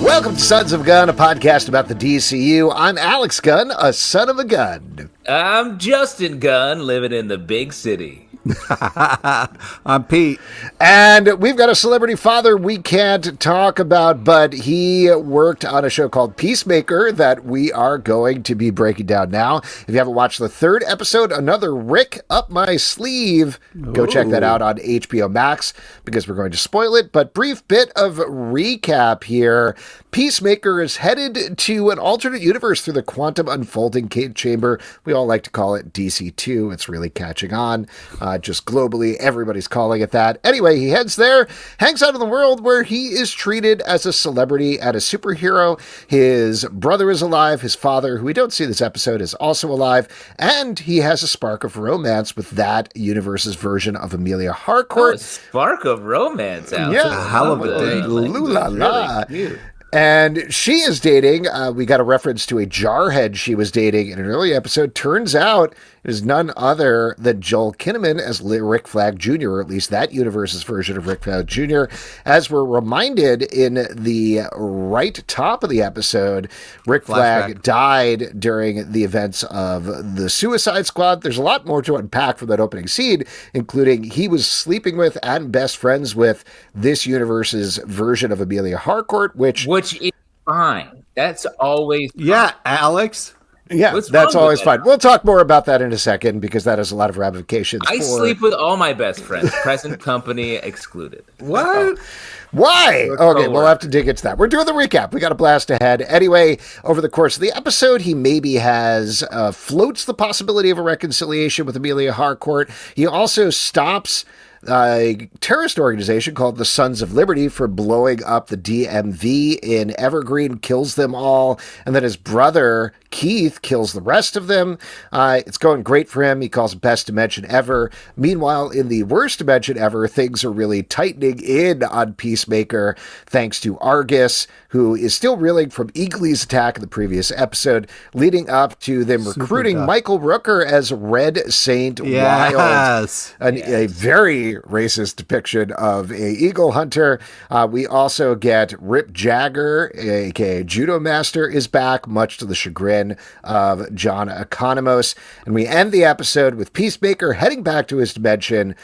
Welcome to Sons of a Gun, a podcast about the DCU. I'm Alex Gunn, a son of a gun. I'm Justin Gunn, living in the big city. I'm Pete. And we've got a celebrity father we can't talk about, but he worked on a show called Peacemaker that we are going to be breaking down now. If you haven't watched the third episode, another Rick up my sleeve, go check that out on HBO Max because we're going to spoil it. But brief bit of recap here. Peacemaker is headed to an alternate universe through the quantum unfolding chamber. We all like to call it DC2. It's really catching on. Just globally, everybody's calling it that. Anyway, he heads there, hangs out in the world where he is treated as a celebrity and a superhero. His brother is alive. His father, who we don't see this episode, is also alive. And he has a spark of romance with that universe's version of Amelia Harcourt. Oh, a spark of romance out. Yeah, hell of a day. Lula-la. Really cute. And she is dating, we got a reference to a jarhead she was dating in an early episode. Turns out it is none other than Joel Kinnaman as Rick Flag Jr., or at least that universe's version of Rick Flag Jr. As we're reminded in the right top of the episode, Rick Flag died during the events of the Suicide Squad. There's a lot more to unpack from that opening scene, including he was sleeping with and best friends with this universe's version of Amelia Harcourt, which is fine. That's always fine. Yeah, Alex. Yeah, that's always fine. We'll talk more about that in a second because that has a lot of ramifications. I sleep with all my best friends, present company excluded. What? Why? Okay, we'll have to dig into that. We're doing the recap. We got a blast ahead. Anyway, over the course of the episode, he maybe has floats the possibility of a reconciliation with Amelia Harcourt. He also stops a terrorist organization called the Sons of Liberty for blowing up the DMV in Evergreen, kills them all, and then his brother Keith kills the rest of them. It's going great for him. He calls it best dimension ever. Meanwhile, in the worst dimension ever, things are really tightening in on Peacemaker thanks to Argus, who is still reeling from Eagly's attack in the previous episode, leading up to them recruiting Michael Rooker as Red Saint Wild. A very racist depiction of a eagle hunter. We also get Rip Jagger, aka Judo Master, is back, much to the chagrin of John Economos. And we end the episode with Peacemaker heading back to his dimension,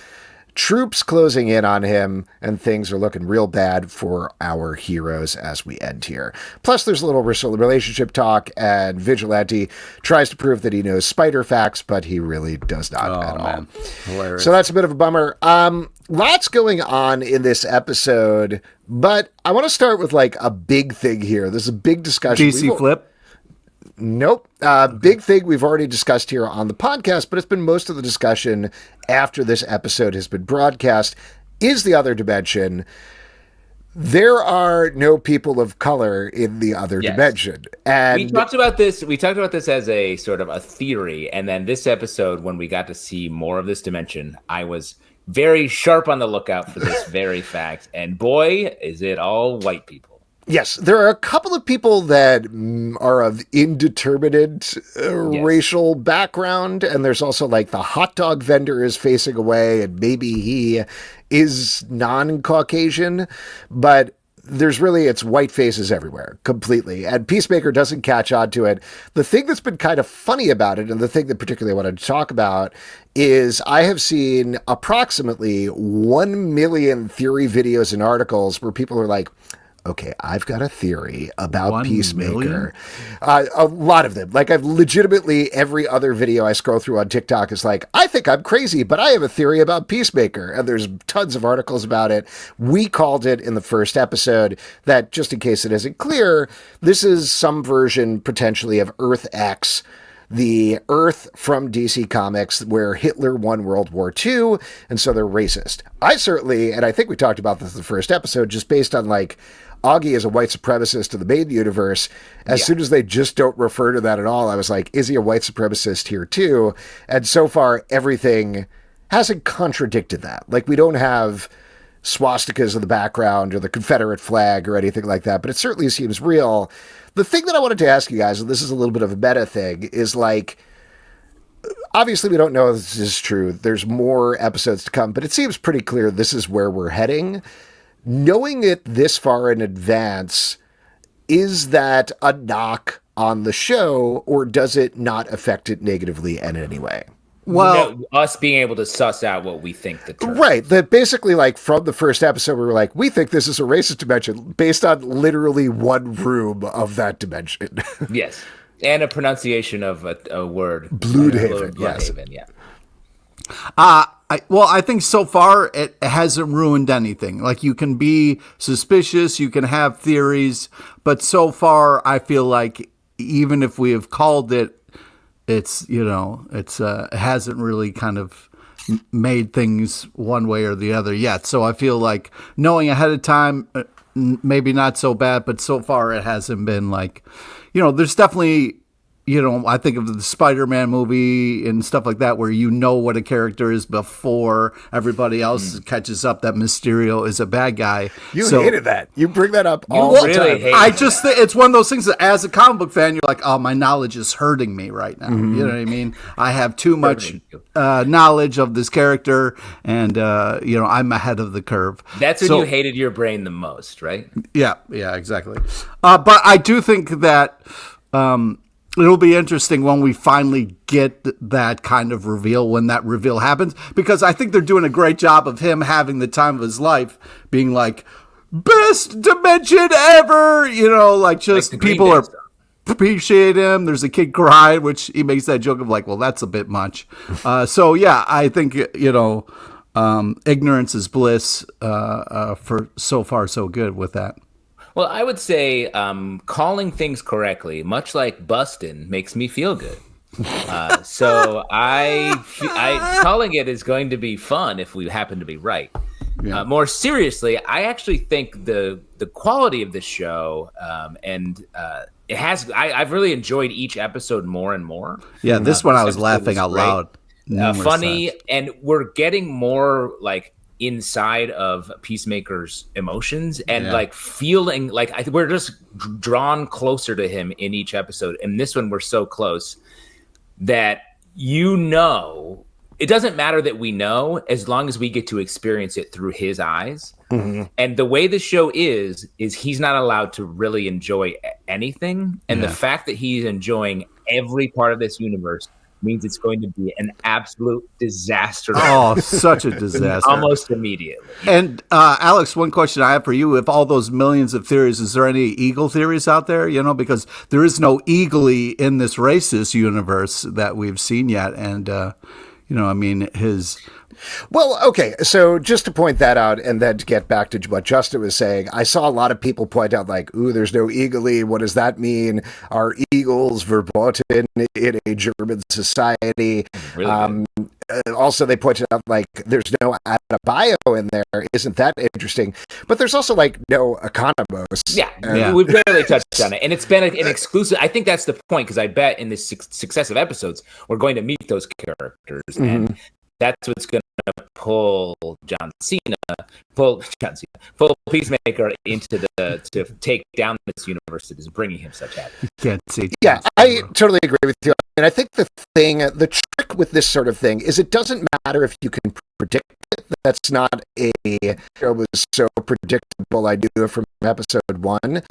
troops closing in on him, and things are looking real bad for our heroes as we end here. Plus, there's a little relationship talk, and Vigilante tries to prove that he knows spider facts, but he really does not at all. Hilarious. So that's a bit of a bummer. Lots going on in this episode, but I want to start with like a big thing here. There's a big discussion. DC flip? Nope. Big thing we've already discussed here on the podcast, but it's been most of the discussion after this episode has been broadcast, is the other dimension. There are no people of color in the other dimension. And we talked about this as a sort of a theory, and then this episode, when we got to see more of this dimension, I was very sharp on the lookout for this very fact. And boy, is it all white people. Yes, there are a couple of people that are of indeterminate racial background, and there's also like the hot dog vendor is facing away, and maybe he is non-Caucasian, but it's white faces everywhere, completely, and Peacemaker doesn't catch on to it. The thing that's been kind of funny about it, and the thing that particularly I wanted to talk about, is I have seen approximately 1 million theory videos and articles where people are like, okay, I've got a theory about Peacemaker. A lot of them. Like, I've legitimately, every other video I scroll through on TikTok is like, I think I'm crazy, but I have a theory about Peacemaker. And there's tons of articles about it. We called it in the first episode that, just in case it isn't clear, this is some version potentially of Earth X, the Earth from DC Comics where Hitler won World War II, and so they're racist. I certainly, and I think we talked about this in the first episode, just based on like, Augie is a white supremacist in the main universe. As soon as they just don't refer to that at all, I was like, is he a white supremacist here too? And so far, everything hasn't contradicted that. Like, we don't have swastikas in the background or the Confederate flag or anything like that, but it certainly seems real. The thing that I wanted to ask you guys, and this is a little bit of a meta thing, is like, obviously we don't know if this is true. There's more episodes to come, but it seems pretty clear this is where we're heading. Knowing it this far in advance, is that a knock on the show, or does it not affect it negatively in any way? Well, us being able to suss out what we think the term. Right. That basically, like, from the first episode, we were like, we think this is a racist dimension based on literally one room of that dimension. Yes. And a pronunciation of a word. Bloodhaven, yes. Bloodhaven, yeah. I think so far it hasn't ruined anything. Like, you can be suspicious, you can have theories, but so far I feel like even if we have called it, it's, it hasn't really kind of made things one way or the other yet. So I feel like knowing ahead of time, maybe not so bad, but so far it hasn't been like, there's definitely, I think of the Spider-Man movie and stuff like that, where what a character is before everybody else catches up that Mysterio is a bad guy. You hated that. You bring that up all the time. I just think it's one of those things that as a comic book fan, you're like, oh, my knowledge is hurting me right now. Mm-hmm. You know what I mean? I have too much knowledge of this character, and, I'm ahead of the curve. That's when you hated your brain the most, right? Yeah, exactly. But I do think that... it'll be interesting when we finally get that kind of reveal, when that reveal happens, because I think they're doing a great job of him having the time of his life, being like, best dimension ever, just like people are appreciate him. There's a kid cried, which he makes that joke of like, well, that's a bit much. So yeah, I think, ignorance is bliss, for so far so good with that. Well, I would say calling things correctly, much like bustin', makes me feel good. So calling it is going to be fun if we happen to be right. Yeah. More seriously, I actually think the quality of this show it has. I've really enjoyed each episode more and more. Yeah, this one I was laughing out loud. Funny, and we're getting more like inside of Peacemaker's emotions and like feeling like we're just drawn closer to him in each episode. And this one, we're so close that it doesn't matter that we know, as long as we get to experience it through his eyes. Mm-hmm. And the way the show is he's not allowed to really enjoy anything. And the fact that he's enjoying every part of this universe means it's going to be an absolute disaster. Oh, such a disaster. Almost immediately. And Alex, one question I have for you. If all those millions of theories, is there any Eagle theories out there? Because there is no Eagly in this racist universe that we've seen yet. And, his... Well, okay, so just to point that out and then to get back to what Justin was saying, I saw a lot of people point out, like, ooh, there's no Eagly. What does that mean? Are Eagles verboten in a German society? Really also, they pointed out, like, there's no Adebayo in there. Isn't that interesting? But there's also, like, no Economos. Yeah. We've barely touched on it. And it's been an exclusive. I think that's the point, because I bet in the successive episodes, we're going to meet those characters. Mm-hmm. And that's what's going to pull Peacemaker to take down this universe that is bringing him such happiness. Can't see. Yeah, I totally agree with you. And I think the trick with this sort of thing is it doesn't matter if you can predict it. That's not it was so predictable. I knew it from episode 1.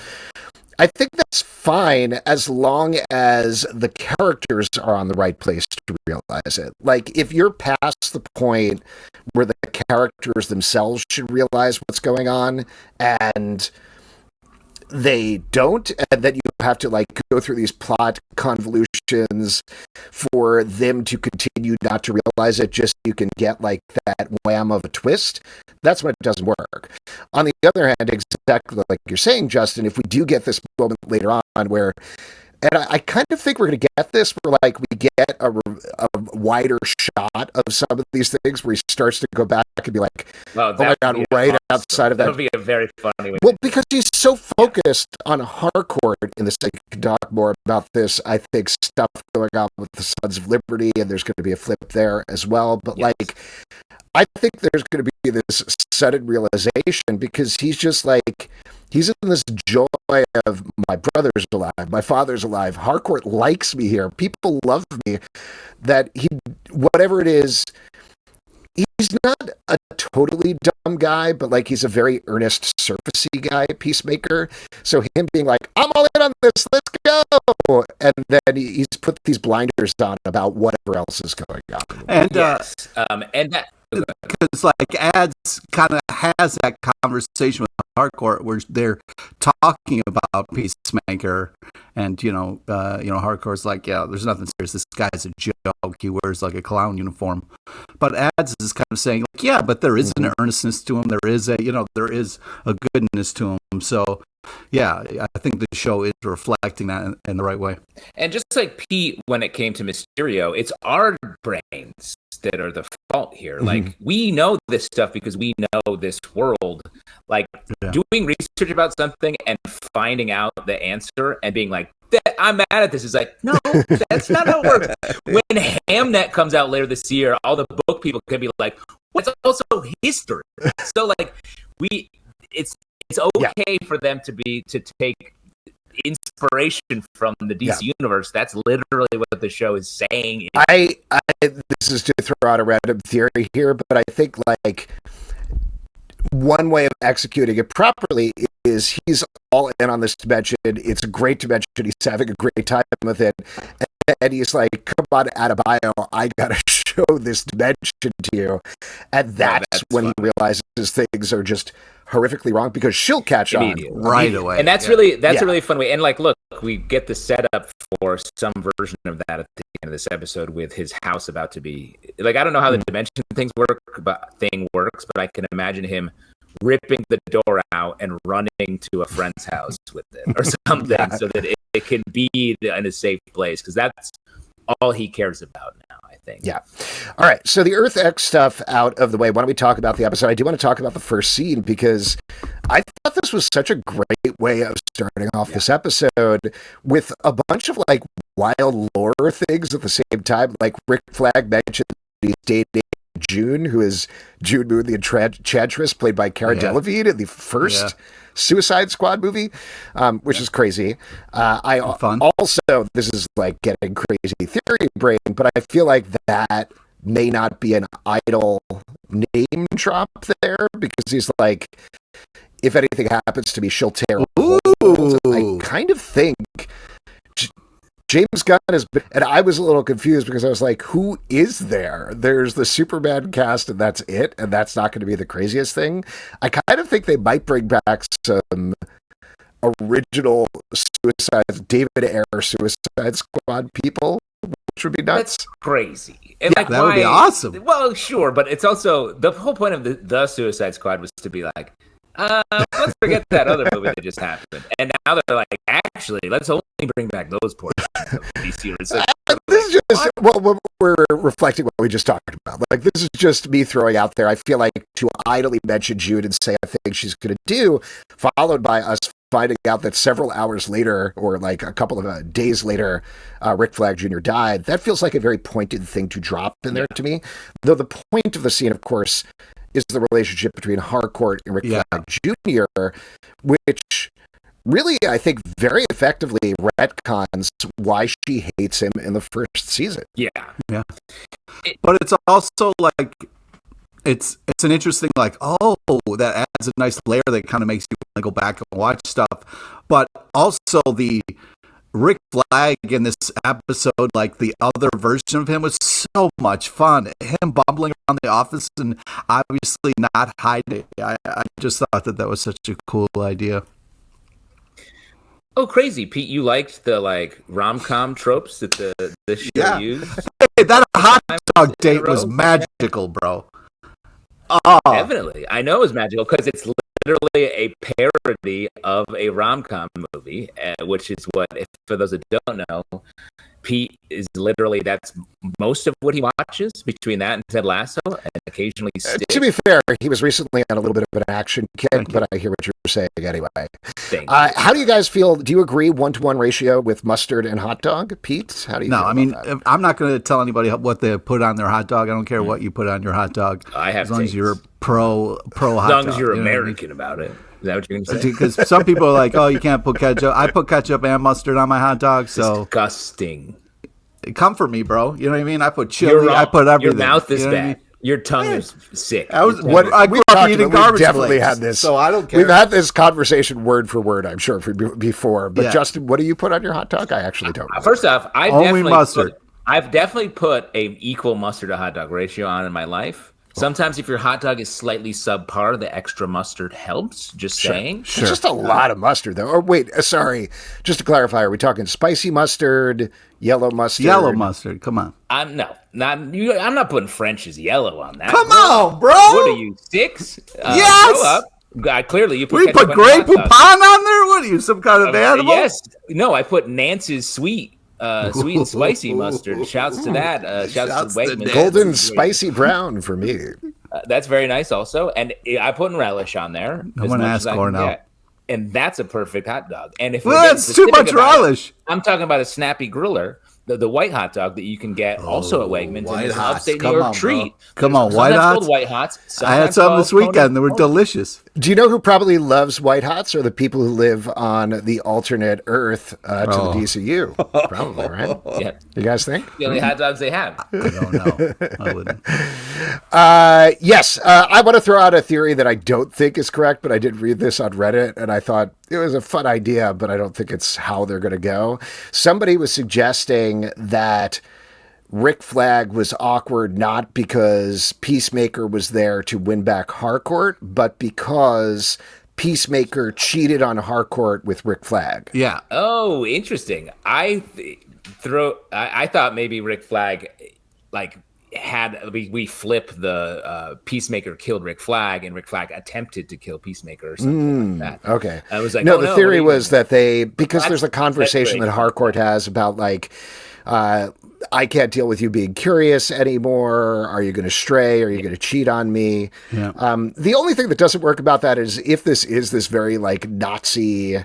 I think that's fine as long as the characters are on the right place to realize it. Like, if you're past the point where the characters themselves should realize what's going on and they don't, and then you have to, like, go through these plot convolutions for them to continue not to realize it, just so you can get, like, that wham of a twist, that's when it doesn't work. On the other hand, exactly like you're saying, Justin, if we do get this moment later on where, and I kind of think we're going to get this, where, like, we get a wider shot of some of these things where he starts to go back and be like, oh my God, right outside of that. That would be a very funny way. Well, because he's so focused on Harcourt in the second, we can talk more about this, I think, stuff going on with the Sons of Liberty, and there's going to be a flip there as well. But like, I think there's going to be this sudden realization, because he's just like, he's in this joy of, my brother's alive, my father's alive, Harcourt likes me here, people love me, that he, whatever it is, he's not a totally dumb guy, but like he's a very earnest, surfacey guy, Peacemaker. So him being like, I'm all in on this, let's go. And then he's put these blinders on about whatever else is going on. And and that, because like Ads kind of has that conversation with Harcourt where they're talking about Peacemaker, and Harcourt's like, yeah, there's nothing serious. This guy's a joke. He wears like a clown uniform. But Ads is kind of saying, like, yeah, but there is an earnestness to him. There is a goodness to him. So yeah, I think the show is reflecting that in the right way. And just like Pete, when it came to Mysterio, it's our brains that are the fault here. Mm-hmm. Like, we know this stuff because we know this world. Like, doing research about something and finding out the answer and being like, I'm mad at this, is like, no, that's not how it works. When Hamnet comes out later this year, all the book people could be like, what's also history? So, like, it's okay for them to take inspiration from the DC universe. That's literally what the show is saying. This is to throw out a random theory here, but I think like one way of executing it properly is he's all in on this dimension. It's a great dimension. He's having a great time with it. And he's like, come on, Adebayo, I gotta show this dimension to you. And that's when he realizes things are just horrifically wrong, because she'll catch on right away. And that's really a really fun way. And like, look, we get the setup for some version of that at the end of this episode with his house about to be like, I don't know how the dimension works, but I can imagine him ripping the door out and running to a friend's house with it or something so that it can be in a safe place, because that's all he cares about now, I think. Yeah. All right. So the Earth X stuff out of the way, why don't we talk about the episode? I do want to talk about the first scene, because I thought this was such a great way of starting off this episode with a bunch of like wild lore things at the same time. Like Rick Flag mentioned he's dating June, who is June Moon, the Enchantress, played by Cara Delevingne in the first Suicide Squad movie, which is crazy. Fun. Also, this is like getting crazy theory brain, but I feel like that may not be an idle name drop there, because he's like, if anything happens to me, she'll tear. I kind of think James Gunn has been, and I was a little confused because I was like, who is there? There's the Superman cast and that's it, and that's not going to be the craziest thing. I kind of think they might bring back some original David Ayer Suicide Squad people, which would be nuts. That's crazy. And that would be awesome. Well, sure, but it's also, the whole point of the Suicide Squad was to be like, let's forget that other movie that just happened. And now they're like, actually, let's only bring back those portions of DC. This is just, well, we're reflecting what we just talked about. Like, this is just me throwing out there. I feel like to idly mention Jude and say I think she's going to do, followed by us finding out that several hours later, or like a couple of days later, Rick Flag Jr. died. That feels like a very pointed thing to drop in there to me. Though the point of the scene, of course, is the relationship between Harcourt and Rick Flag Jr., which really, I think, very effectively retcons why she hates him in the first season. Yeah. But it's also like, it's an interesting, like, that adds a nice layer that kind of makes you want to go back and watch stuff. But also the Rick Flag in this episode, like the other version of him, was so much fun. Him bumbling around the office and obviously not hiding. I just thought that was such a cool idea. Oh, crazy, Pete! You liked the like rom-com tropes that the show used. Hey, that hot dog date was magical, bro. Definitely, I know it was magical because it's literally a parody of a rom-com movie, which is what, if for those that don't know, Pete is literally, that's most of what he watches between that and Ted Lasso, and occasionally to be fair, he was recently on a little bit of an action kick, but I hear what you're saying anyway. How do you guys feel? Do you agree 1-to-1 ratio with mustard and hot dog, Pete? How do you feel I mean, I'm not going to tell anybody what they put on their hot dog. I don't care what you put on your hot dog. I have, as long as you're pro hot dog. As long as you're American about it. Is that what you're going to say? Because some people are like, oh, you can't put ketchup. I put ketchup and mustard on my hot dog. So disgusting. Come for me, bro. You know what I mean? I put chili. I put everything. Your mouth is bad. Your tongue is sick. I was What I we grew up talked eating about, we've garbage definitely plates, had this. so I don't care. We've had this conversation word for word, I'm sure, before. But Yeah. Justin, what do you put on your hot dog? I actually don't know. First off, Only mustard. I've definitely put a equal mustard to hot dog ratio on in my life. Sometimes if your hot dog is slightly subpar, the extra mustard helps. Just saying. It's just a lot of mustard, though. Or wait, sorry. Just to clarify, are we talking spicy mustard, yellow mustard? Yellow mustard. Come on. I'm not putting French's yellow on that. Come on, bro. What are you, 6? Yes! Grow up. Clearly, you put We ketchup put on Grey your hot dog. Poupon on there? What are you, some kind of animal? Yes. No, I put Nance's sweet and spicy mustard. Shouts to that. Shouts to Wegmans. Golden spicy brown for me. That's very nice also. And I put relish on there. I want to ask Cornell. And that's a perfect hot dog. And if Well, that's too much relish. I'm talking about a snappy griller. The white hot dog that you can get also at Wegmans. White and it's an Hots. upstate Come New York on, treat. Come on, Sometimes White called Hots? White Hots. I had sometimes some this called weekend. They were Conan. delicious. Do you know who probably loves white hots? Are the people who live on the alternate Earth to the DCU? Probably, right? Yeah. You guys think? The only hot dogs they have. I don't know. I wouldn't. Yes, I want to throw out a theory that I don't think is correct, but I did read this on Reddit, and I thought it was a fun idea, but I don't think it's how they're going to go. Somebody was suggesting that Rick Flag was awkward not because Peacemaker was there to win back Harcourt, but because Peacemaker cheated on Harcourt with Rick Flag. Yeah. Oh, interesting. I thought maybe Rick Flag, we flip the Peacemaker killed Rick Flag, and Rick Flag attempted to kill Peacemaker or something like that. Okay. I was like, no, oh, the theory was that because That's- there's a conversation that's that Harcourt has about I can't deal with you being curious anymore. Are you going to stray? Are you going to cheat on me? Yeah. The only thing that doesn't work about that is if this is this very Nazi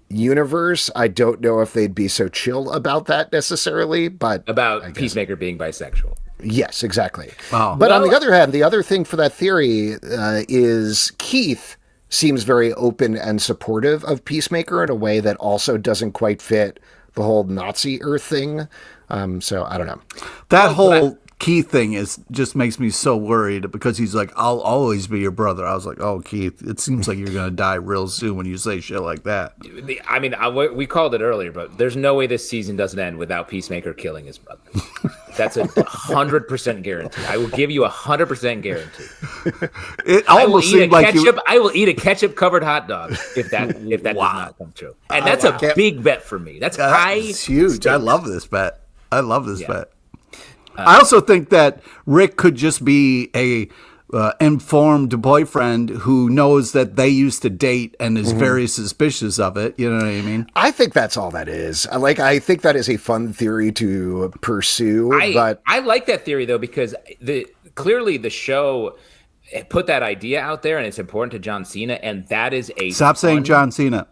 universe, I don't know if they'd be so chill about that necessarily, but about Peacemaker being bisexual. yes, exactly. Wow. But on the other hand, the other thing for that theory is Keith seems very open and supportive of Peacemaker in a way that also doesn't quite fit the whole Nazi Earth thing. So I don't know. That whole Keith thing just makes me so worried because he's like, I'll always be your brother. I was like, oh, Keith, it seems like you're going to die real soon when you say shit like that. I mean, we called it earlier, but there's no way this season doesn't end without Peacemaker killing his brother. That's 100% guarantee. I will give you 100% guarantee. It almost seemed like I will eat a ketchup covered hot dog if that does not come true. And that's a big bet for me. That's high. It's huge. Stakes. I love this bet. Bet. I also think that Rick could just be a informed boyfriend who knows that they used to date and is very suspicious of it. You know what I mean? I think that's all that is. I think that is a fun theory to pursue. But I like that theory though because clearly the show put that idea out there and it's important to John Cena, and that is a Stop saying John Cena.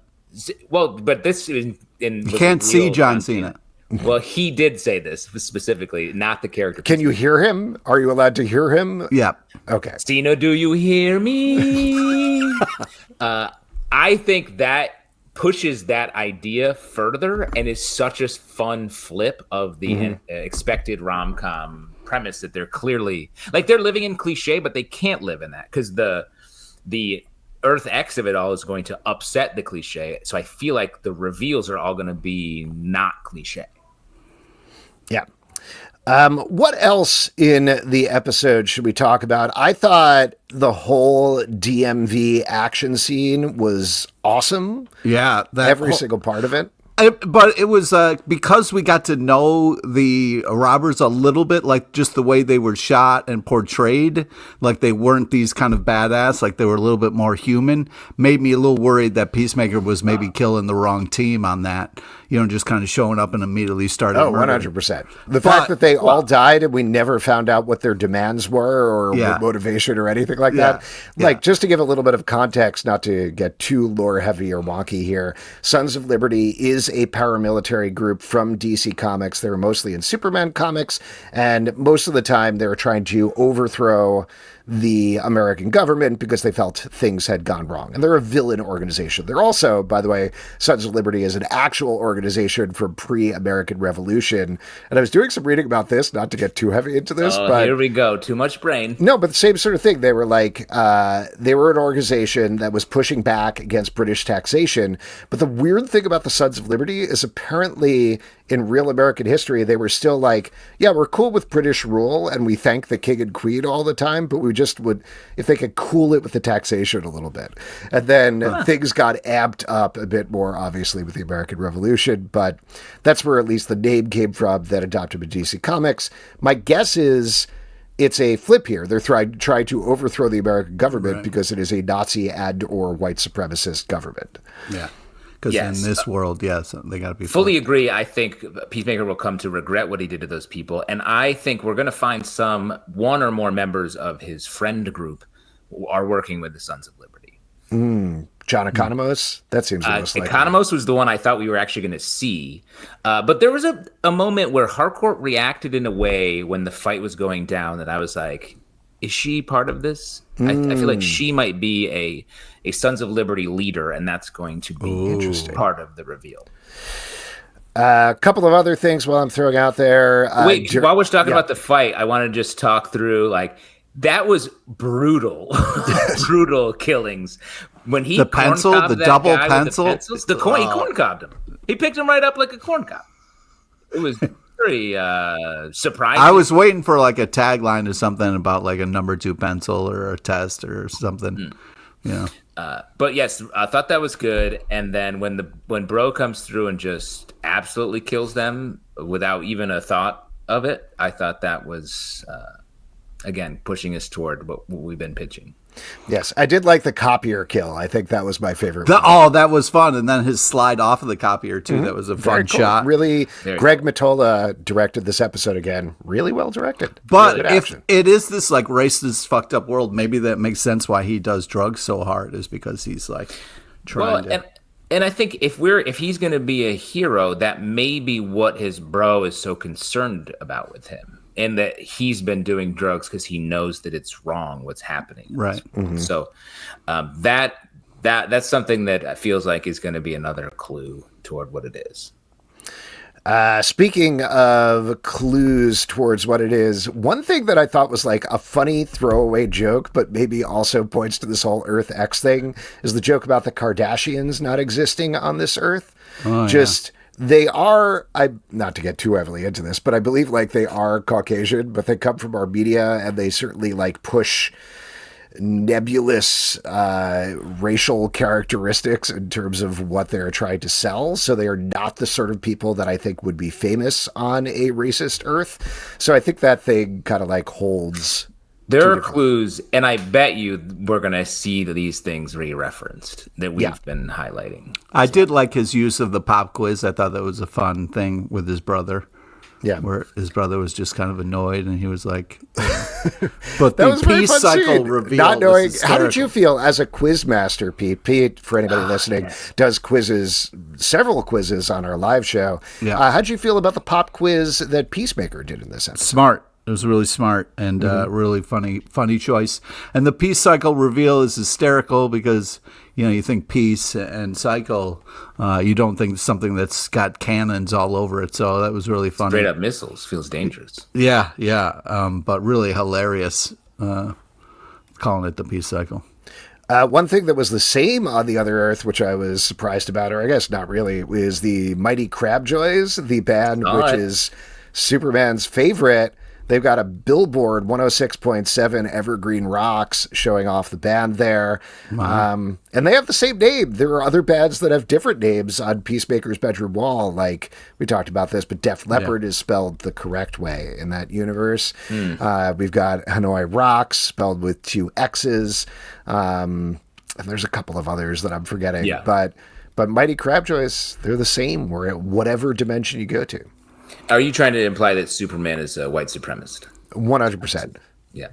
Well, but this is You can't see John Cena. Well, he did say this specifically, not the character. can you hear him? Are you allowed to hear him? Yeah. Okay. Cena, do you hear me? I think that pushes that idea further and is such a fun flip of the expected rom-com premise that they're clearly they're living in cliche, but they can't live in that because the Earth X of it all is going to upset the cliche. So I feel like the reveals are all going to be not cliche. Yeah. What else in the episode should we talk about? I thought the whole DMV action scene was awesome. Yeah. Every single part of it. But it was because we got to know the robbers a little bit, like just the way they were shot and portrayed, like they weren't these kind of badass, like they were a little bit more human, made me a little worried that Peacemaker was maybe killing the wrong team on that, just kind of showing up and immediately starting. Oh, 100%. The fact that they all died and we never found out what their demands were or motivation or anything like that. Just to give a little bit of context, not to get too lore heavy or wonky here, Sons of Liberty is is a paramilitary group from DC Comics. They were mostly in Superman comics, and most of the time they were trying to overthrow the American government because they felt things had gone wrong. And they're a villain organization. They're also, by the way, Sons of Liberty is an actual organization from pre-American Revolution. And I was doing some reading about this, not to get too heavy into this, but here we go. Too much brain. No, but the same sort of thing. They were like, they were an organization that was pushing back against British taxation. But the weird thing about the Sons of Liberty is apparently in real American history, they were still like, yeah, we're cool with British rule and we thank the king and queen all the time, but we just would, if they could cool it with the taxation a little bit. And then things got amped up a bit more, obviously, with the American Revolution, but that's where at least the name came from that adopted in DC Comics. My guess is it's a flip here. They're trying to overthrow the American government because it is a Nazi and or white supremacist government. Yeah. Because in this world, yes, they got to be fully agree. I think Peacemaker will come to regret what he did to those people, and I think we're going to find one or more members of his friend group who are working with the Sons of Liberty. John Economos? That seems the most likely. Economos was the one I thought we were actually going to see, but there was a moment where Harcourt reacted in a way when the fight was going down that I was like, is she part of this? I feel like she might be a Sons of Liberty leader, and that's going to be interesting part of the reveal. A couple of other things while I'm throwing out there. Wait, while we're talking about the fight, I want to just talk through, like, that was brutal, brutal killings. When he the pencil, the double pencil, he corn cobbed him. He picked him right up like a corn cob. It was very surprising. I was waiting for like a tagline or something about like a number 2 pencil or a test or something. Yeah. But yes, I thought that was good. And then when Bro comes through and just absolutely kills them without even a thought of it, I thought that was again pushing us toward what we've been pitching. Yes, I did like the copier kill. I think that was my favorite. That was fun. And then his slide off of the copier, too. That was a fun shot. Really, Greg Mottola directed this episode again. Really well directed. But if it is this like racist, fucked up world, maybe that makes sense why he does drugs so hard is because he's like trying to... And I think if he's going to be a hero, that may be what his bro is so concerned about with him. And that he's been doing drugs because he knows that it's wrong what's happening. Right. So that's something that feels like is going to be another clue toward what it is. Speaking of clues towards what it is, one thing that I thought was like a funny throwaway joke, but maybe also points to this whole Earth X thing, is the joke about the Kardashians not existing on this Earth. They are, not to get too heavily into this, but I believe like they are Caucasian, but they come from Armenia and they certainly like push nebulous racial characteristics in terms of what they're trying to sell. So they are not the sort of people that I think would be famous on a racist Earth. So I think that thing kind of like holds. There are clues, and I bet you we're going to see these things re-referenced that we've been highlighting. I did like his use of the pop quiz. I thought that was a fun thing with his brother. Yeah. Where his brother was just kind of annoyed, and he was like, but the peace cycle reveal. Not knowing, how did you feel as a quiz master, Pete? Pete, for anybody listening, does several quizzes on our live show. Yeah. How'd you feel about the pop quiz that Peacemaker did in this episode? Smart. It was really smart and really funny choice. And the peace cycle reveal is hysterical because, you think peace and cycle, you don't think something that's got cannons all over it. So that was really funny. Straight up missiles feels dangerous. Yeah. But really hilarious calling it the peace cycle. One thing that was the same on the other Earth, which I was surprised about, or I guess not really, is the Mighty Crabjoys, the band which is Superman's favorite. They've got a billboard, 106.7 Evergreen Rocks, showing off the band there. Wow. And they have the same name. There are other bands that have different names on Peacemaker's bedroom wall. Like, we talked about this, but Def Leppard is spelled the correct way in that universe. We've got Hanoi Rocks, spelled with 2 X's. And there's a couple of others that I'm forgetting. Yeah. But Mighty Crabjoys, they're the same whatever dimension you go to. Are you trying to imply that Superman is a white supremacist? 100%. Yeah.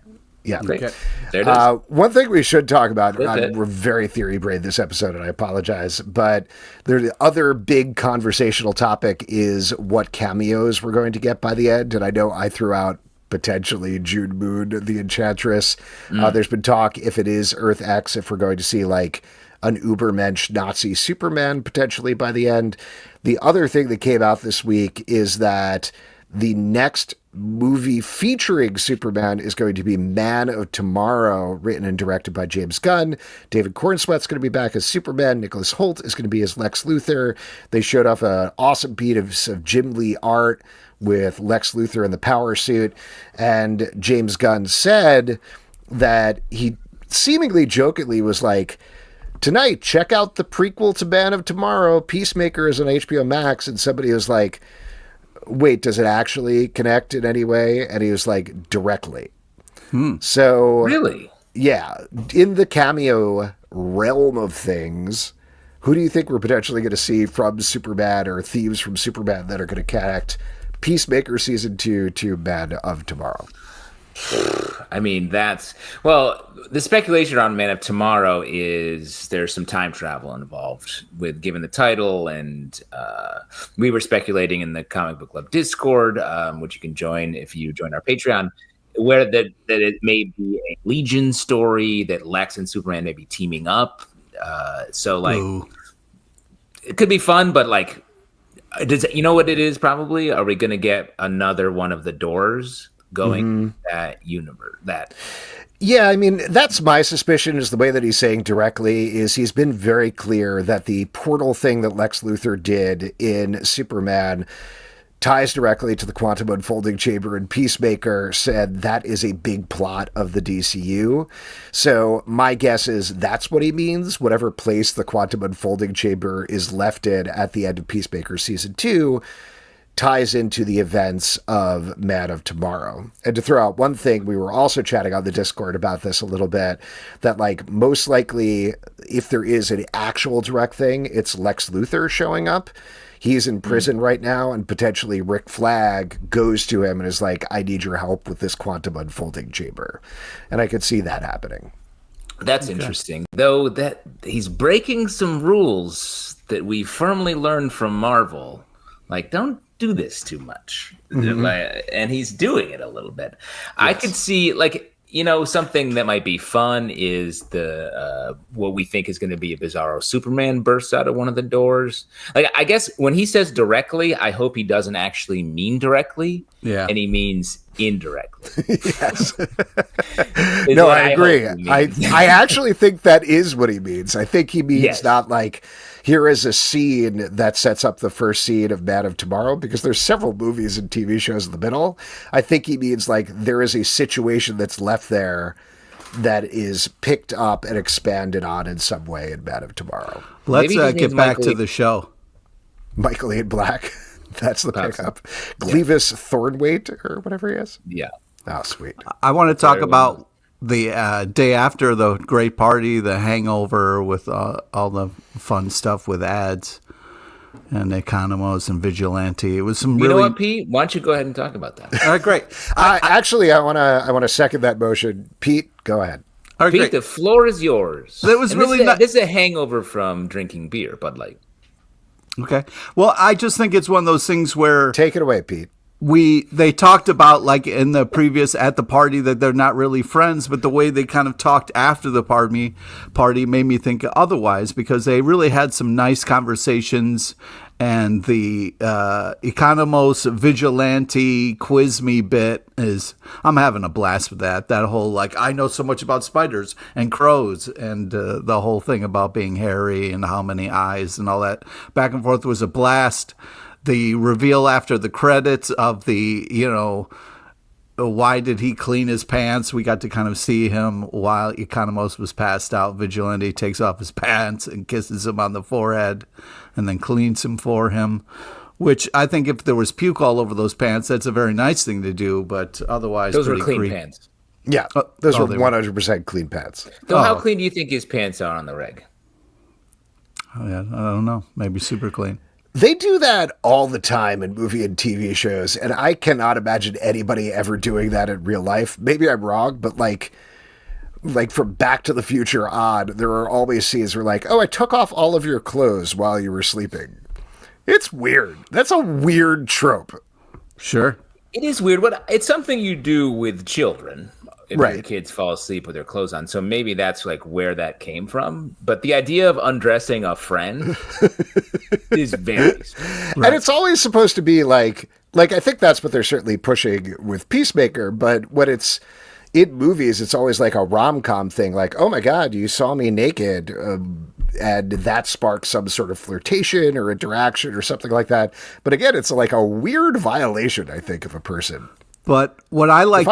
Yeah. Great. Okay. There it is. One thing we should talk about, Okay. we're very theory brain this episode, and I apologize, but the other big conversational topic is what cameos we're going to get by the end. And I know I threw out potentially June Moon, the Enchantress. There's been talk, if it is Earth X, if we're going to see like an Ubermensch Nazi Superman potentially by the end. The other thing that came out this week is that the next movie featuring Superman is going to be Man of Tomorrow, written and directed by James Gunn. David Cornsweet's going to be back as Superman. Nicholas Hoult is going to be as Lex Luthor. They showed off an awesome beat of Jim Lee art with Lex Luthor in the power suit. And James Gunn said that he seemingly jokingly was like, tonight, check out the prequel to Man of Tomorrow. Peacemaker is on HBO Max. And somebody was like, wait, does it actually connect in any way? And he was like, directly. So, Really? yeah, in the cameo realm of things, who do you think we're potentially going to see from Superman or themes from Superman that are going to connect Peacemaker season 2 to Man of Tomorrow? I mean, the speculation on Man of Tomorrow is there's some time travel involved with given the title, and we were speculating in the Comic Book Club Discord, which you can join if you join our Patreon, where that it may be a Legion story, that Lex and Superman may be teaming up. So like, Ooh. it could be fun, but like, you know what it is? Probably, are we going to get another one of the doors going that universe? Yeah, I mean, that's my suspicion, is the way that he's saying directly is he's been very clear that the portal thing that Lex Luthor did in Superman ties directly to the quantum unfolding chamber, and Peacemaker said that is a big plot of the DCU. So my guess is that's what he means. Whatever place the quantum unfolding chamber is left in at the end of Peacemaker season 2 ties into the events of Man of Tomorrow. And to throw out one thing, we were also chatting on the Discord about this a little bit, that like most likely if there is an actual direct thing, it's Lex Luthor showing up. He's in prison right now, and potentially Rick Flag goes to him and is like, I need your help with this quantum unfolding chamber. And I could see that happening. That's interesting, though, that he's breaking some rules that we firmly learned from Marvel. Like, don't do this too much. And he's doing it a little bit. Yes. I could see, like, you know, something that might be fun is the what we think is going to be a Bizarro Superman bursts out of one of the doors. Like, I guess when he says directly, I hope he doesn't actually mean directly. Yeah. And he means indirectly. Yes. No, I agree. I actually think that is what he means. I think he means not like, here is a scene that sets up the first scene of Man of Tomorrow, because there's several movies and TV shows in the middle. I think he means like there is a situation that's left there that is picked up and expanded on in some way in Man of Tomorrow. Let's get back to the show. Michael Ian Black. That's the pickup. Clevis Thornweight or whatever he is. Yeah. Oh, sweet. I want to talk about the day after the great party, the hangover with all the fun stuff with ads and Economos and Vigilante. It was some You know what, Pete? Why don't you go ahead and talk about that? All right, great. Actually, I want to second that motion. Pete, go ahead. All right, Pete, great. the floor is yours. That was really this is a hangover from drinking beer, Bud Light. Okay. Well, I just think it's one of those things where take it away, Pete. They talked about, like in the previous at the party, that they're not really friends, but the way they kind of talked after the party made me think otherwise, because they really had some nice conversations. And the Economos Vigilante quiz me bit I'm having a blast with that. That whole, like, I know so much about spiders and crows, and the whole thing about being hairy and how many eyes and all that back and forth was a blast. The reveal after the credits of the, why did he clean his pants? We got to kind of see him while Economos was passed out. Vigilante takes off his pants and kisses him on the forehead and then cleans him for him, which I think if there was puke all over those pants, that's a very nice thing to do, but otherwise those were clean pants. Yeah, those were 100% clean pants. So how clean do you think his pants are on the reg? Oh, yeah, I don't know. Maybe super clean. They do that all the time in movie and TV shows, and I cannot imagine anybody ever doing that in real life. Maybe I'm wrong, but like from Back to the Future on, there are always scenes where like, oh, I took off all of your clothes while you were sleeping. It's weird. That's a weird trope. Sure. It is weird. It's something you do with children. If Right. your kids fall asleep with their clothes on. So maybe that's like where that came from. But the idea of undressing a friend is very strange. And it's always supposed to be like I think that's what they're certainly pushing with Peacemaker, but when it's in movies, it's always like a rom-com thing, like, oh my God, you saw me naked, and that sparks some sort of flirtation or interaction or something like that. But again, it's like a weird violation, I think, of a person. But what I like,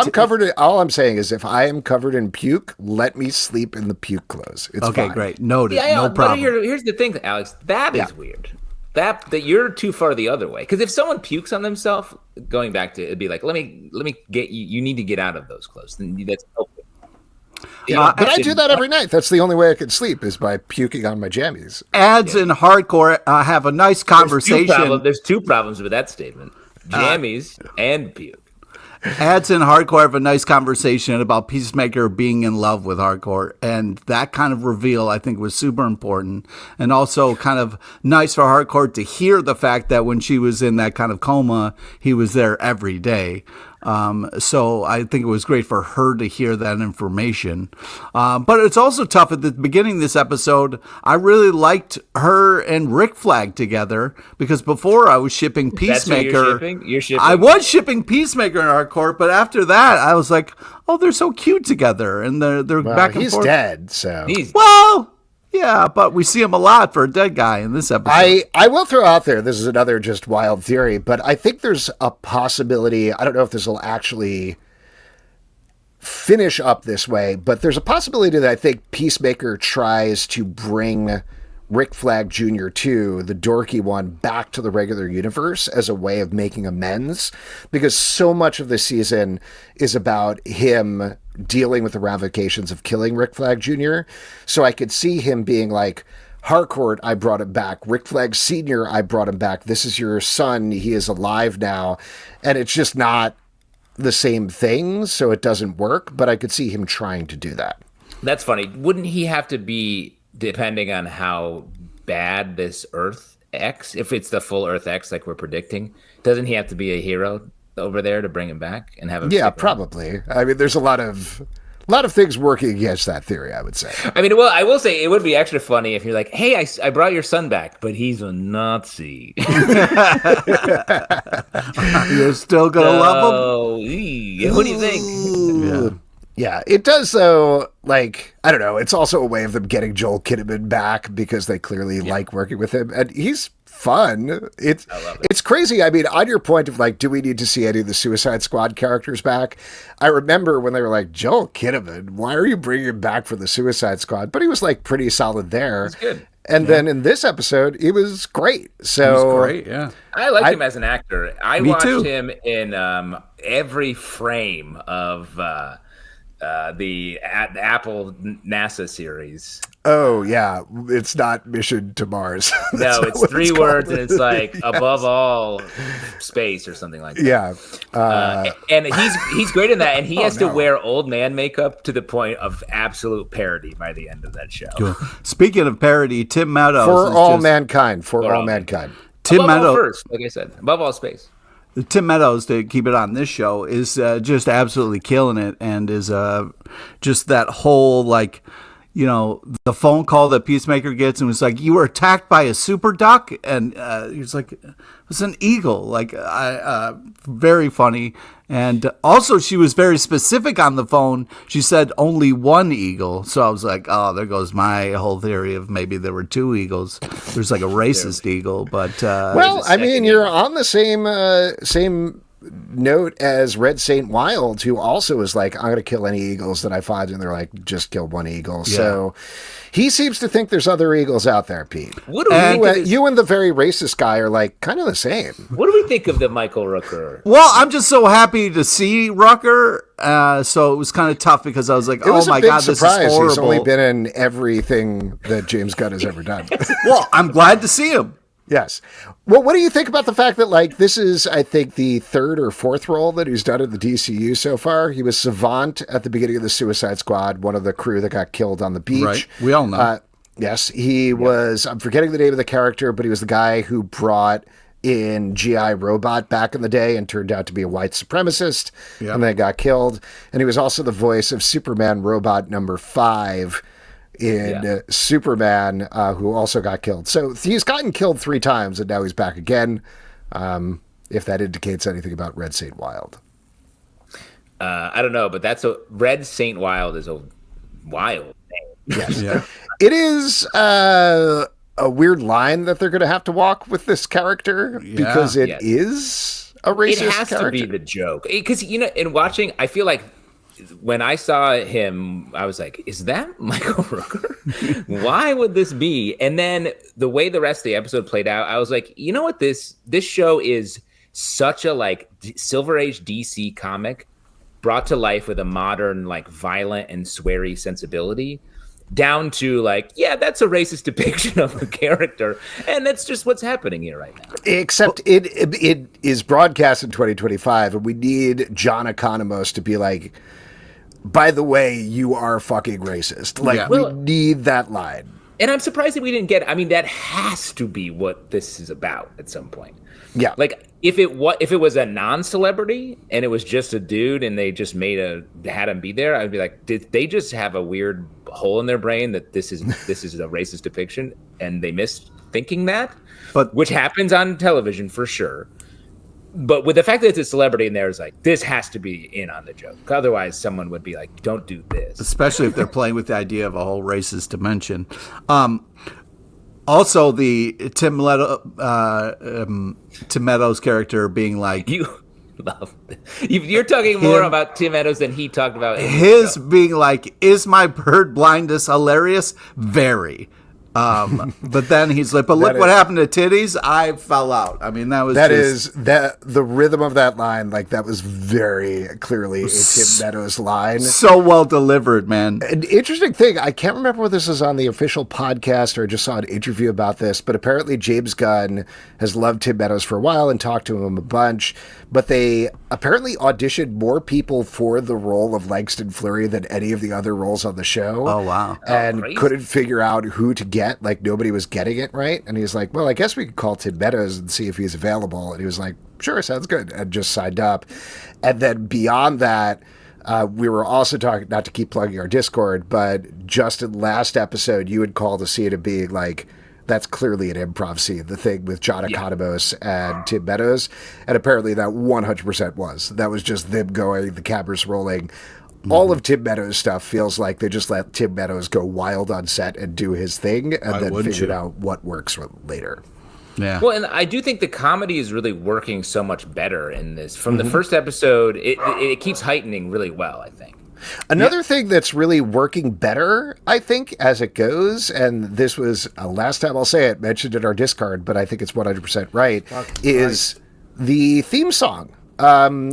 all I'm saying is, if I am covered in puke, let me sleep in the puke clothes. It's okay, fine. great, noted, Yeah, no problem. But here's the thing, Alex. That is weird. That you're too far the other way. Because if someone pukes on themselves, going back to it'd be like, let me get you. You need to get out of those clothes. Then that's okay. But I do that every night. That's the only way I can sleep, is by puking on my jammies. Ads in Harcourt have a nice conversation. There's two problems with that statement: jammies and puke. Ads in Harcourt have a nice conversation about Peacemaker being in love with Harcourt, and that kind of reveal I think was super important, and also kind of nice for Harcourt to hear the fact that when she was in that kind of coma, he was there every day. So I think it was great for her to hear that information. But it's also tough at the beginning of this episode. I really liked her and Rick Flag together, because before I was shipping Peacemaker. That's what you're shipping? I was shipping Peacemaker in Harcourt, but after that I was like, oh, they're so cute together, and they're back and he's forth. dead, so Well, yeah, but we see him a lot for a dead guy in this episode. I will throw out there, this is another just wild theory, but I think there's a possibility, I don't know if this will actually finish up this way, but there's a possibility that I think Peacemaker tries to bring Rick Flag Jr. 2, the dorky one, back to the regular universe as a way of making amends, because so much of the season is about him dealing with the ramifications of killing Rick Flag Jr. So I could see him being like, Harcourt, I brought him back. Rick Flag Sr., I brought him back. This is your son. He is alive now. And it's just not the same thing, so it doesn't work, but I could see him trying to do that. That's funny. Wouldn't he have to be, depending on how bad this Earth X, if it's the full Earth X like we're predicting, doesn't he have to be a hero over there to bring him back and have him? Yeah, probably. I mean, there's a lot of things working against that theory, I would say. I mean, well, I will say it would be extra funny if you're like, hey, I brought your son back, but he's a Nazi. You're still going to love him? Oh, what do you think? Yeah, it does, though. Like, I don't know. It's also a way of them getting Joel Kinnaman back, because they clearly like working with him. And he's fun. It's crazy. I mean, on your point of like, do we need to see any of the Suicide Squad characters back? I remember when they were like, Joel Kinnaman, why are you bringing him back for the Suicide Squad? But he was like pretty solid there. He's good. And then in this episode, he was great. So He was great, yeah. I like him as an actor. I Me watched too. him in every frame of the Apple NASA series. Oh, yeah. It's not Mission to Mars. No, it's 3 words, and it's like above all space or something like that. Yeah. And he's great in that, and he has to no. wear old man makeup to the point of absolute parody by the end of that show. Cool. Speaking of parody, Tim Meadows. For is all just- mankind. For all all mankind. Tim Above all Meadows. first, like I said, above all space. Tim Meadows, to keep it on this show, is just absolutely killing it, and is just that whole, like, you know, the phone call that Peacemaker gets, and was like, you were attacked by a super duck, and he's like, it's an eagle. Like, very funny. And also, she was very specific on the phone. She said only one eagle. So I was like, oh, there goes my whole theory of maybe there were 2 eagles. There's like a racist eagle, but Well, I mean, you're on the same note as Red Saint Wild, who also is like, I'm going to kill any eagles that I find, and they're like, just kill one eagle. Yeah. So he seems to think there's other eagles out there, Pete. What do we think of this? You and the very racist guy are like kind of the same. What do we think of the Michael Rooker? Well, I'm just so happy to see Rucker. So it was kind of tough, because I was like, It was oh my a big God, this surprise. is horrible. He's only been in everything that James Gunn has ever done. Well, I'm glad to see him. Yes. Well, what do you think about the fact that, like, this is, I think, the third or fourth role that he's done in the DCU so far? He was Savant at the beginning of the Suicide Squad, one of the crew that got killed on the beach. Right. We all know. Yes. He was, I'm forgetting the name of the character, but he was the guy who brought in G.I. Robot back in the day and turned out to be a white supremacist. Yep. And then got killed. And he was also the voice of Superman Robot number 5 in Superman, who also got killed. So he's gotten killed 3 times, and now he's back again. If that indicates anything about Red Saint Wild. I don't know, but Red Saint Wild is a wild name. Yes. Yeah. It is a weird line that they're going to have to walk with this character because it is a racist character. It has to be the joke. Because, in watching, I feel like when I saw him, I was like, is that Michael Rooker? Why would this be? And then the way the rest of the episode played out, I was like, you know what? This show is such a Silver Age DC comic brought to life with a modern, violent and sweary sensibility, down to that's a racist depiction of a character. And that's just what's happening here right now. Except it is broadcast in 2025, and we need John Economos to be like, by the way, you are fucking racist. We need that line. And I'm surprised that we didn't get it. I mean, that has to be what this is about at some point. Yeah. If it was a non-celebrity and it was just a dude and they just had him be there, I'd be like, did they just have a weird hole in their brain that this is a racist depiction and they missed thinking that? Which happens on television for sure. But with the fact that it's a celebrity in there, it's like, this has to be in on the joke. Otherwise, someone would be like, don't do this. Especially if they're playing with the idea of a whole racist dimension. Also, the Tim Meadows character being like... You're talking more about Tim Meadows than he talked about. His being like, is my bird blindness hilarious? Very. But then he's like, but look what happened to titties. I fell out. I mean, the rhythm of that line. That was very clearly a Tim Meadows line. So well delivered, man. An interesting thing. I can't remember whether this is on the official podcast or I just saw an interview about this, but apparently James Gunn has loved Tim Meadows for a while and talked to him a bunch, but they apparently auditioned more people for the role of Langston Fleury than any of the other roles on the show. Oh, wow. And couldn't figure out who to get. Nobody was getting it right. And he's like, well, I guess we could call Tim Meadows and see if he's available. And he was like, sure, sounds good. And just signed up. And then beyond that, we were also talking, not to keep plugging our Discord, but Justin, last episode, you had called a scene of being like, that's clearly an improv scene, the thing with John Economos and Tim Meadows. And apparently that 100% was. That was just them going, the cameras rolling. All of Tim Meadows' stuff feels like they just let Tim Meadows go wild on set and do his thing and then figured out what works later. Yeah. Well, and I do think the comedy is really working so much better in this. From the first episode, it keeps heightening really well, I think. Another thing that's really working better, I think, as it goes, and this was, last time I'll say it, mentioned in our Discord, but I think it's 100% right, is the theme song.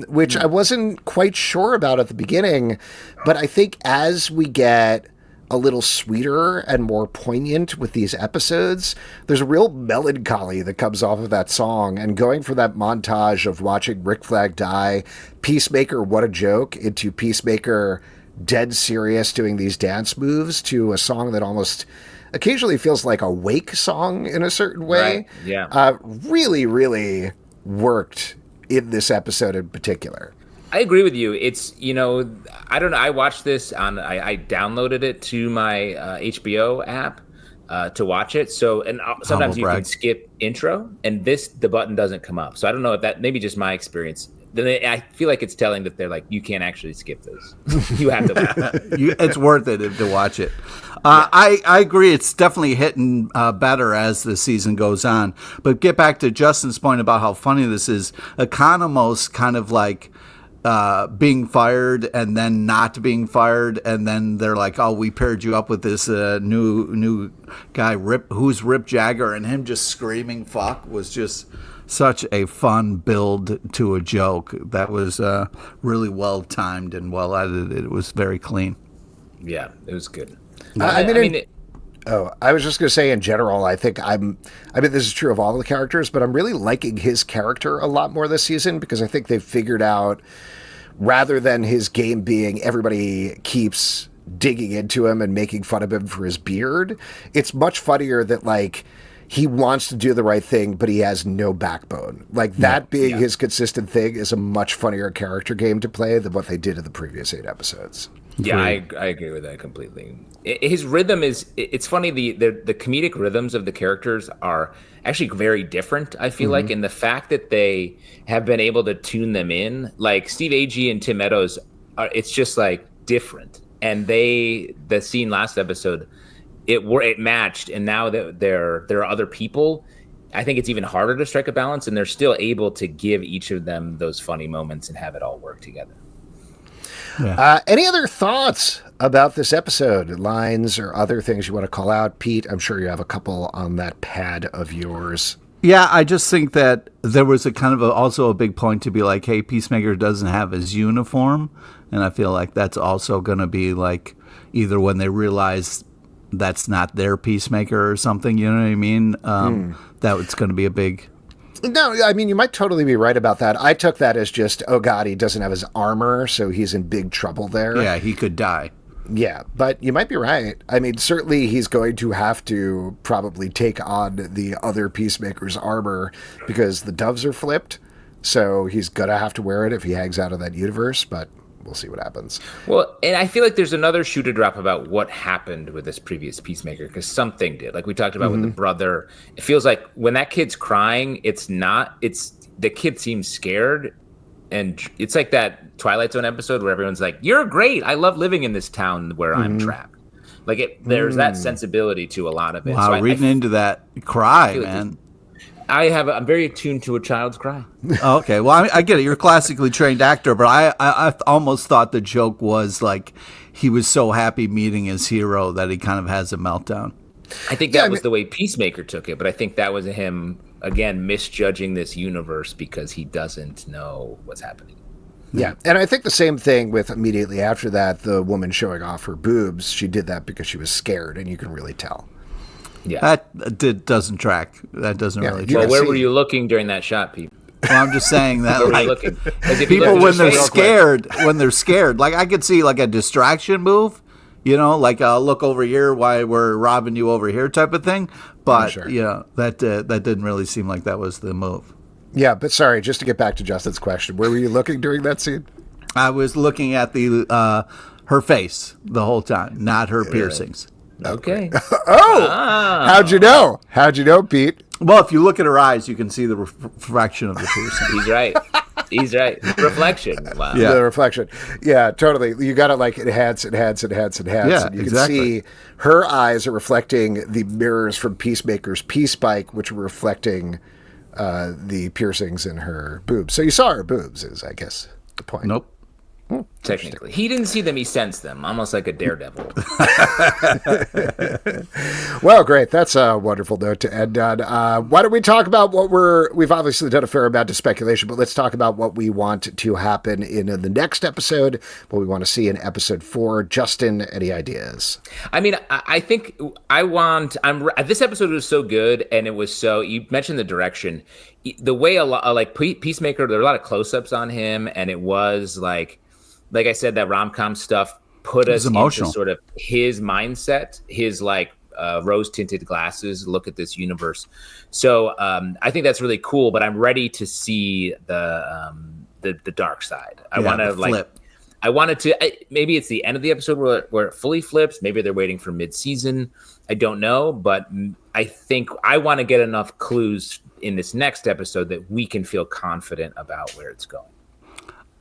Which I wasn't quite sure about at the beginning, but I think as we get a little sweeter and more poignant with these episodes, there's a real melancholy that comes off of that song, and going from that montage of watching Rick Flag die, Peacemaker, what a joke, into Peacemaker dead serious doing these dance moves, to a song that almost occasionally feels like a wake song in a certain way. Right. Yeah. Really, really worked in this episode in particular. I agree with you. It's, I don't know. I watched this I downloaded it to my HBO app to watch it. So, and sometimes you can skip intro, and the button doesn't come up. So I don't know if that, maybe just my experience. Then I feel like it's telling that they're like, you can't actually skip this. You have to. It's worth it to watch it. I agree. It's definitely hitting better as the season goes on. But get back to Justin's point about how funny this is. Economos kind of like being fired and then not being fired, and then they're like, "Oh, we paired you up with this new guy, who's Rip Jagger," and him just screaming "fuck" was just such a fun build to a joke. That was really well timed and well edited. It was very clean. Yeah, it was good. I mean, Oh, I was just going to say in general, I mean, this is true of all the characters, but I'm really liking his character a lot more this season because I think they've figured out, rather than his game being everybody keeps digging into him and making fun of him for his beard, it's much funnier that, like, he wants to do the right thing, but he has no backbone. Like, that being his consistent thing is a much funnier character game to play than what they did in the previous 8 episodes. Yeah, I agree with that completely. His rhythm it's funny, the comedic rhythms of the characters are actually very different, I feel like, and the fact that they have been able to tune them in, like Steve Agee and Tim Meadows, it's just like different. And the scene last episode, it matched, and now that there are other people, I think it's even harder to strike a balance, and they're still able to give each of them those funny moments and have it all work together. Yeah. Any other thoughts about this episode? Lines or other things you want to call out? Pete, I'm sure you have a couple on that pad of yours. Yeah, I just think that there was a kind of also a big point to be like, hey, Peacemaker doesn't have his uniform. And I feel like that's also going to be like either when they realize that's not their Peacemaker or something, you know what I mean? That it's going to be a big... No, I mean, you might totally be right about that. I took that as just, oh God, he doesn't have his armor, so he's in big trouble there. Yeah, he could die. Yeah, but you might be right. I mean, certainly he's going to have to probably take on the other Peacemaker's armor because the doves are flipped, so he's going to have to wear it if he hangs out of that universe, but we'll see what happens. Well, and I feel like there's another shoe to drop about what happened with this previous Peacemaker, because something did. Like we talked about with the brother, it feels like when that kid's crying, it's the kid seems scared. And it's like that Twilight Zone episode where everyone's like, "You're great. I love living in this town where I'm trapped." Like there's that sensibility to a lot of it. Wow, so reading into that cry, man. I'm very attuned to a child's cry. Okay, well, I get it. You're a classically trained actor, but I almost thought the joke was like he was so happy meeting his hero that he kind of has a meltdown. I think that was the way Peacemaker took it, but I think that was him, again, misjudging this universe because he doesn't know what's happening. Yeah, and I think the same thing with immediately after that, the woman showing off her boobs. She did that because she was scared, and you can really tell. Yeah, that doesn't track. That doesn't really track. Well, where were you looking during that shot, Pete? Well, I'm just saying that like, people when they're scared, like I could see like a distraction move, you know, like look over here while we're robbing you over here type of thing. But that didn't really seem like that was the move. Yeah, but sorry, just to get back to Justin's question, where were you looking during that scene? I was looking at the her face the whole time, not her piercings. Okay. How'd you know? How'd you know, Pete? Well, if you look at her eyes, you can see the refraction of the piercing. He's right. He's right. Reflection. Wow. Yeah. The reflection. Yeah, totally. You got to like enhance. Yeah, and you can see her eyes are reflecting the mirrors from Peacemaker's P-Spike, which were reflecting the piercings in her boobs. So you saw her boobs is, I guess, the point. Nope. Technically. He didn't see them, he sensed them, almost like a daredevil. Well, great. That's a wonderful note to end on. Why don't we talk about we've obviously done a fair amount of speculation, but let's talk about what we want to happen in the next episode, what we want to see in episode 4. Justin, any ideas? I mean, I think this episode was so good, and it was so, you mentioned the direction, the way like Peacemaker, there were a lot of close-ups on him, and it was like I said, that rom-com stuff put us into sort of his mindset, his like rose-tinted glasses, look at this universe. So I think that's really cool, but I'm ready to see the dark side. I want to flip. I wanted to, maybe it's the end of the episode where it fully flips. Maybe they're waiting for mid-season. I don't know, but I think I want to get enough clues in this next episode that we can feel confident about where it's going.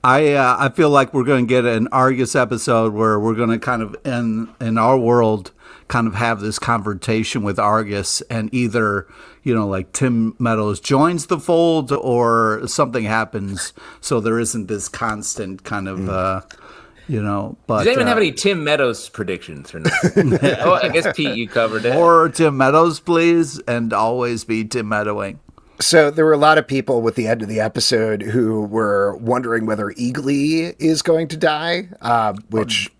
I feel like we're going to get an Argus episode where we're going to kind of in our world kind of have this confrontation with Argus, and either, you know, like Tim Meadows joins the fold or something happens, so there isn't this constant kind of you know. But does anyone have any Tim Meadows predictions or not? Oh, I guess Pete, you covered it. Or Tim Meadows, please, and always be Tim Meadowing. So there were a lot of people with the end of the episode who were wondering whether Eagly is going to die, which...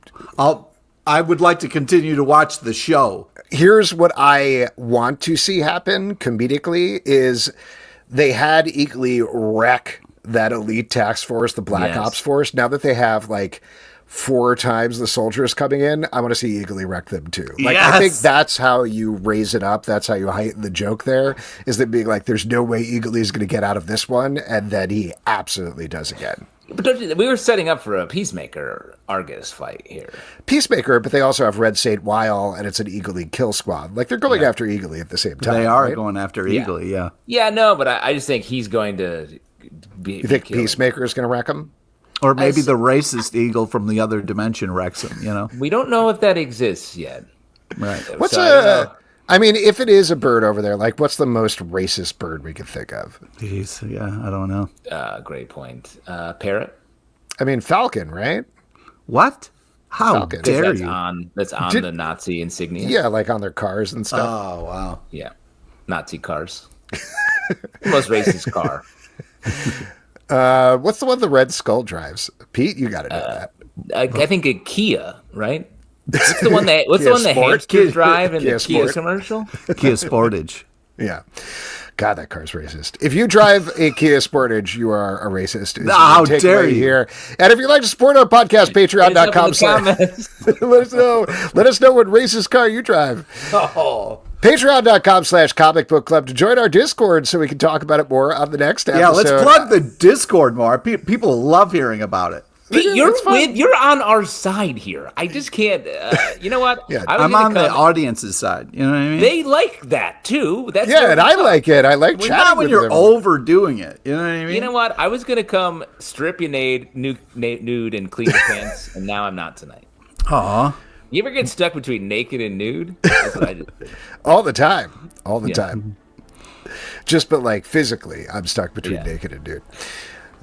I would like to continue to watch the show. Here's what I want to see happen comedically is they had Eagly wreck that elite task force, the Black Ops force. Now that they have like 4 times the soldiers coming in, I want to see Eagly wreck them too. Like, I think that's how you raise it up. That's how you heighten the joke there, is that being like, there's no way Eagly is going to get out of this one. And then he absolutely does again. But we were setting up for a Peacemaker Argus fight here. Peacemaker, but they also have Red Saint Weil, and it's an Eagly kill squad. Like, they're going after Eagly at the same time. They are right? going after Eagly, yeah. Yeah, no, but I just think he's going to be. You think Peacemaker is going to wreck him? Or maybe the racist eagle from the other dimension wrecks him, you know? We don't know if that exists yet. Right. I mean, if it is a bird over there, like, what's the most racist bird we could think of? Jeez, yeah, I don't know. Great point. Parrot? I mean, falcon, right? What? How Falcon. dare That's you? That's on the Nazi insignia. Yeah, like on their cars and stuff. Oh, wow. Yeah. Nazi cars. The most racist car. What's the one the Red Skull drives? Pete, you got to know that. I think a Kia, right? What's the one that hamsters drive in the Kia commercial? Kia Sportage. Yeah. God, that car's racist. If you drive a Kia Sportage, you are a racist. How dare you? Here. And if you'd like to support our podcast, patreon.com. Let us know what racist car you drive. Oh. Patreon.com/comic book club to join our Discord so we can talk about it more on the next episode. Yeah, let's plug the Discord more. People love hearing about it. Pete, you're on our side here. I just can't. You know what? Yeah, I'm on the audience's side. You know what I mean? They like that too. That's and I like it. I like chatting not when with you're them. overdoing it. You know what I mean? You know what? I was gonna come strip you nude and clean your pants, and now I'm not tonight. Aw. You ever get stuck between naked and nude? That's what I just did. All the time. All the time. But like physically, I'm stuck between naked and nude.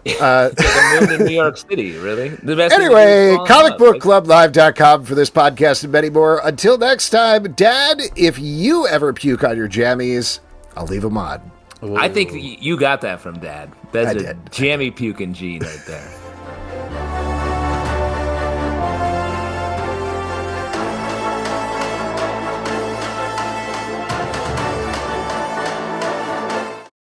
The moon in New York City, really? The best anyway, comicbookclublive.com for this podcast and many more. Until next time, Dad, if you ever puke on your jammies, I'll leave them on. I think you got that from Dad. That's a jammy puking gene right there.